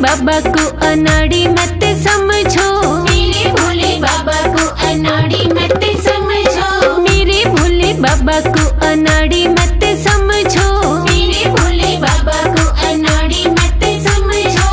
बाबा को अनाड़ी मत समझो, मेरे भोले बाबा को अनाड़ी मत समझो, मेरे भोले बाबा को अनाड़ी मत समझो, मेरे भोले बाबा को अनाड़ी मत समझो।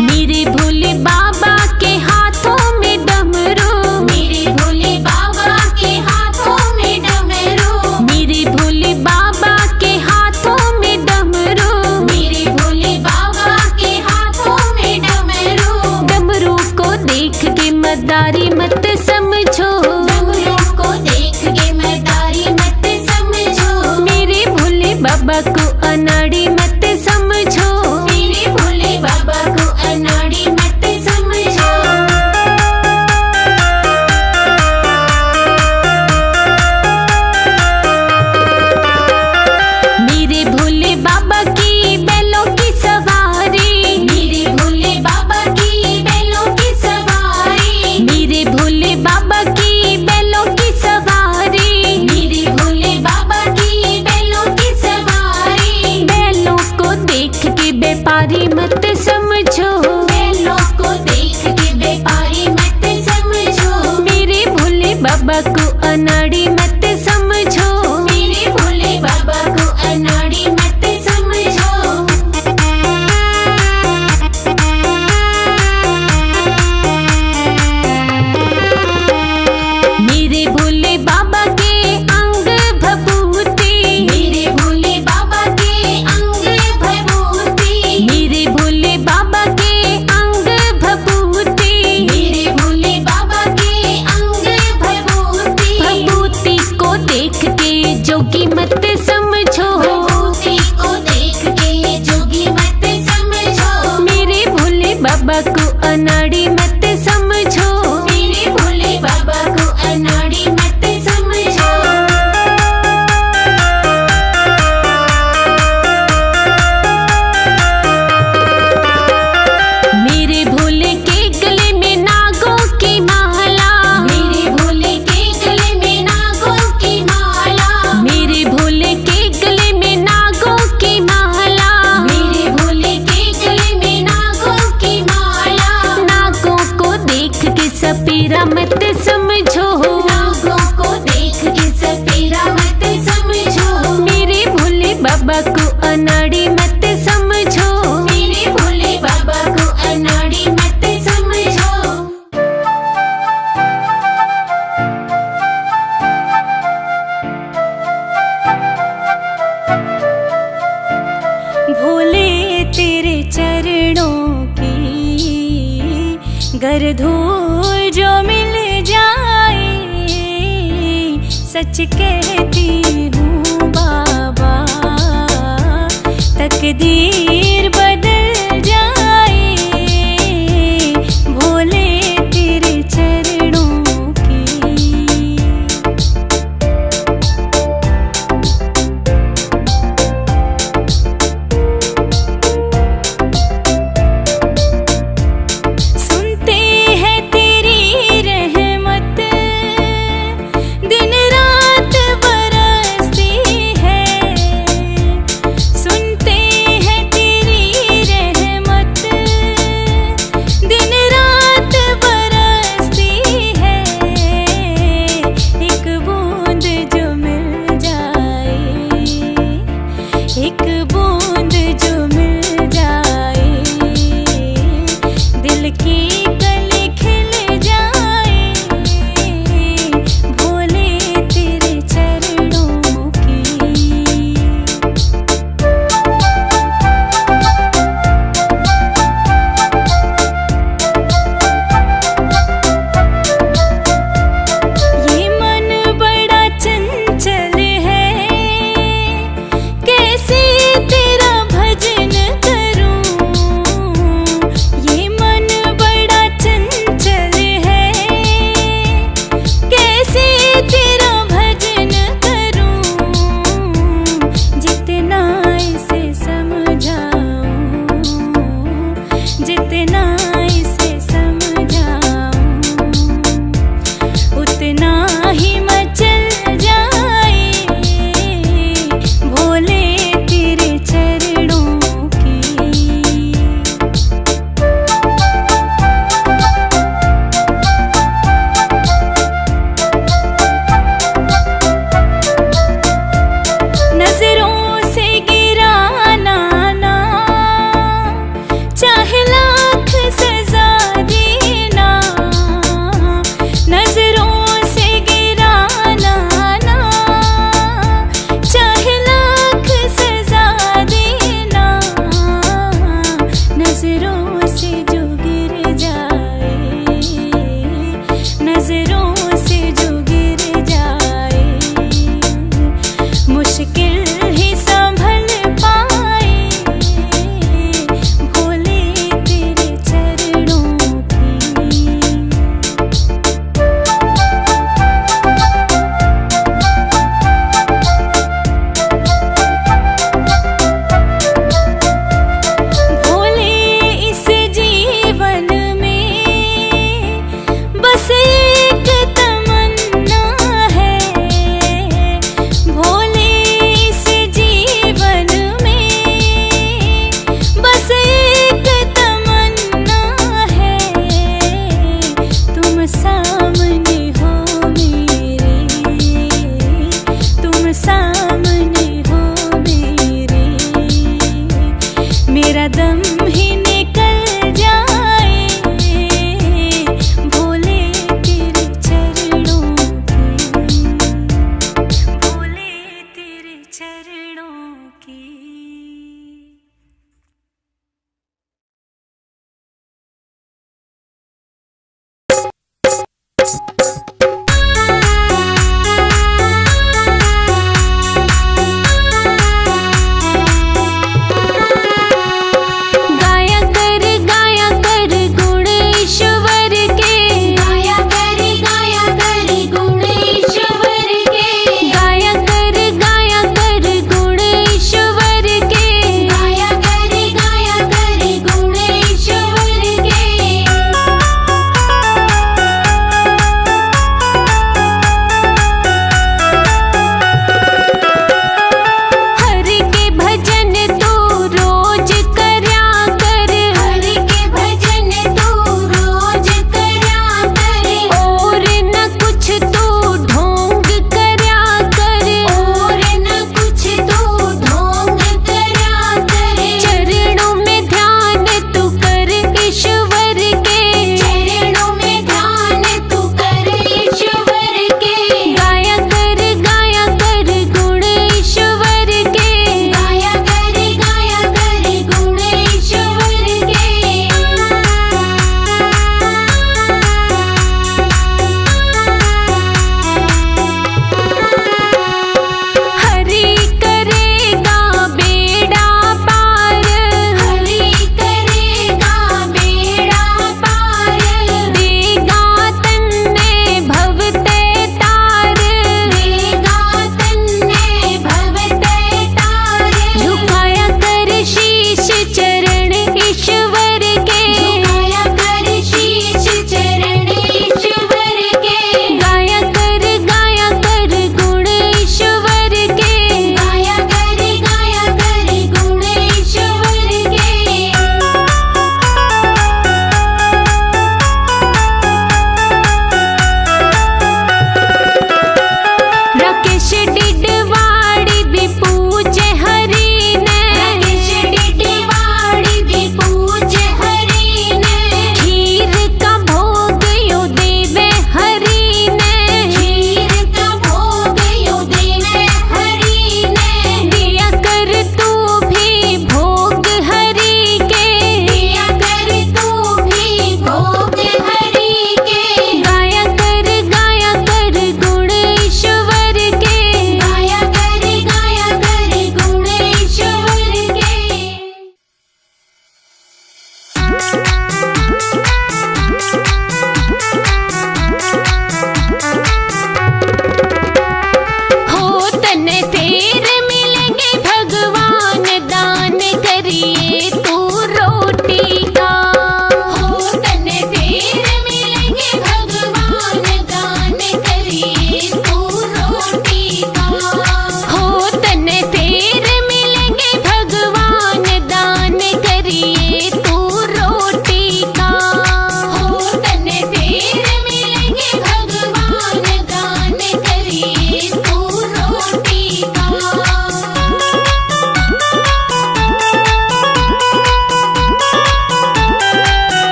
मेरे भोले बाबा के हाथों में डमरू, मेरे भोले बाबा के हाथों में डमरू, मेरे भोले बाबा के हाथों में डमरू, मेरे भोले बाबा के हाथों में डमरू। डमरू को देख के मदारी मत समझो, डमरू को देख के मदारी मत समझो, मेरे भोले बाबा को अनाड़ी मत समझो, मेरे भोले बाबा को अनाड़ी मत समझो। मेरे भोले बाबा की बैलों की सवारी, मेरे भोले बाबा की बैलों की सवारी, मेरे भोले बाबा की बैलों की सवारी, मेरे भोले बाबा की बैलों की सवारी। बैलों को देख के व्यापारी मत समझो, बैलों को देख के व्यापारी मत समझो, मेरे भोले बाबा को अनाड़ी मत समझो, मेरे भोले बाबा को अनाड़ी मत समझो। मेरे भोले बाबा के अंग भभूति, मेरे भोले बाबा के अंग भभूति, मेरे भोले बाबा के अंग भभूति, मेरे भोले बाबा के अंग भभूति। भभूति को देख के जोगी मत समझो, भभूति को देख के जोगी मत समझो, मेरे भोले बाबा को अनाड़ी मत समझो, मेरे भोले बाबा को अनाड़ी मत समझो। मेरे भोले के गले में नागों की माला, मेरे भोले के गले में नागों की माला, मेरे भोले के गले में नागों की माला, मेरे भोले के गले में नागों की माला। नागों को देख के सपेरा मत समझो, नागों को देख के सपेरा मत समझो, मेरे भोले बाबा को अनाड़ी मत समझो, मेरे भोले बाबा को अनाड़ी मत समझो। भोले तेरे चरणों की गर धूल जो मिल जाए, सच कहती हूँ बाबा तकदीर बदल जाए, भोले तेरे चरणों की। सुनते हैं तेरी रहमत दिन रात बरसती है, सुनते हैं तेरी रहमत दिन रात बरसती है, एक बूंद जो मिल जाए, एक बूंद जो मिल जाए, दिल की कली खिल जाए, भोले तेरे चरणों की। ये मन बड़ा चंचल है, कैसे मेरा दम ही निकल जाए भोले तेरे चरणों की, भोले तेरे चरणों की।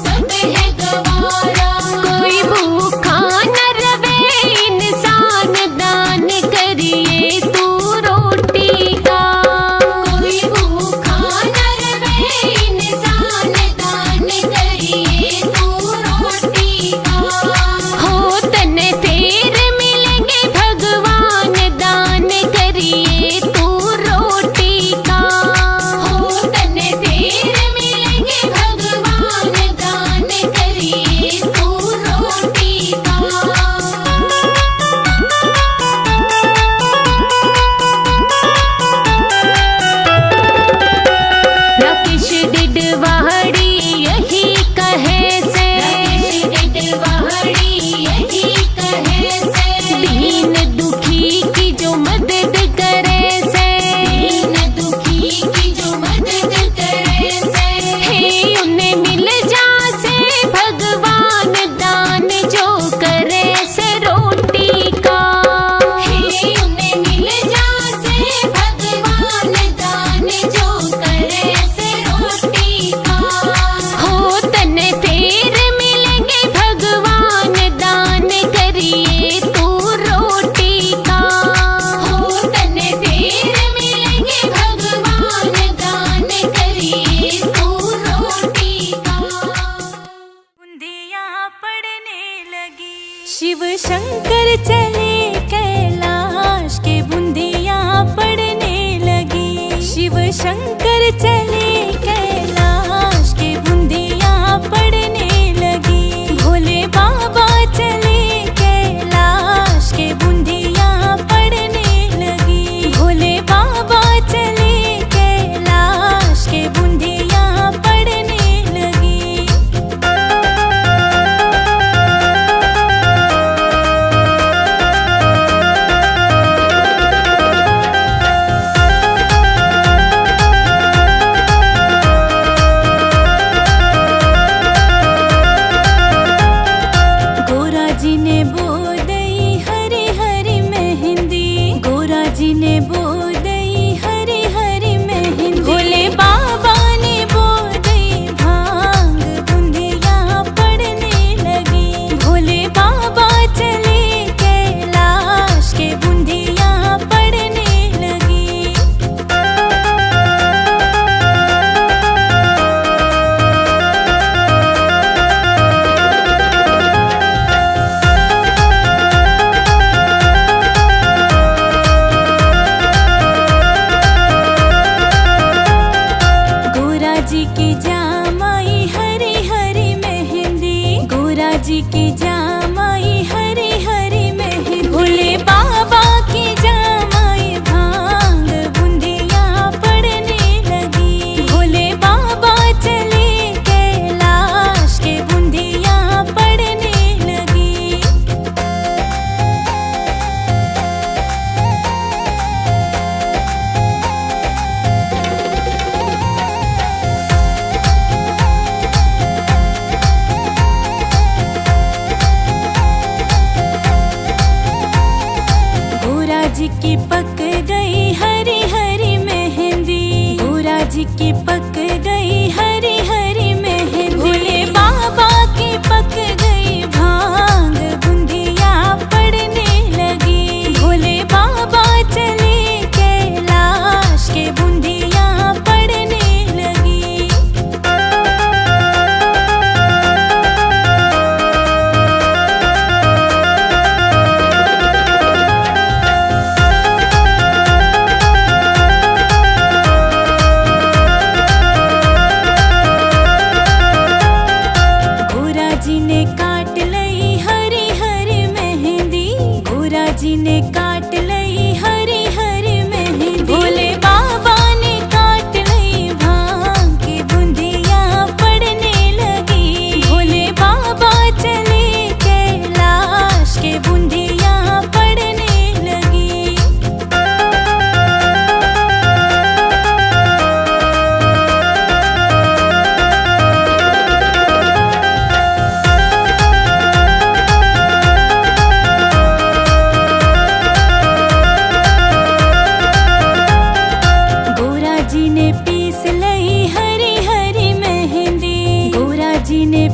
सब है शंकर चले कैलाश के बूंदिया पड़ने लगी। शिव शंकर चले कैलाश के बूंदिया पड़ने लगी। भोले बाबा चले कैलाश के बूंदिया पड़ने लगी। भोले बाबा चले कैलाश के बूंदिया पड़ने लगी। गोरा जी ने बो दई हरी हरी मेहंदी। गोरा जी ने बो दई हरी हरी मेहंदी। भोले बाबा ने बो दई भांग बूंदिया पड़ने लगी। भोले बाबा चले कैलाश के बूंदिया पड़ने लगी। गोरा जी की जामाई हरी हरी मेहंदी। गोरा जी की जामाई हरी हरी मेहंदी। भोले बाबा की जामाई भांग बूंदिया पड़ने लगी। भोले बाबा चले कैलाश के बूंदिया पड़ने लगी। गोरा जी की पक गई हरी हरी मेहंदी। गोरा जी की पक गई हरी हरी मेहंदी। भोले बाबा की पक गई भांग बूंदिया पड़ने लगी। भोले बाबा चले कैलाश के बूंदिया पड़ने लगी। गोरा जी ने काट लई हरी हरी मेहंदी। गोरा जी ने काट लई हरी हरी मेहंदी। भोले बाबा ने काट लई भांग की बूंदिया पड़ने लगी। भोले बाबा चले कैलाश के बूंदिया पड़ने लगी। गोरा जी ने पीस लई हरी हरी मेहंदी। गोरा जी ने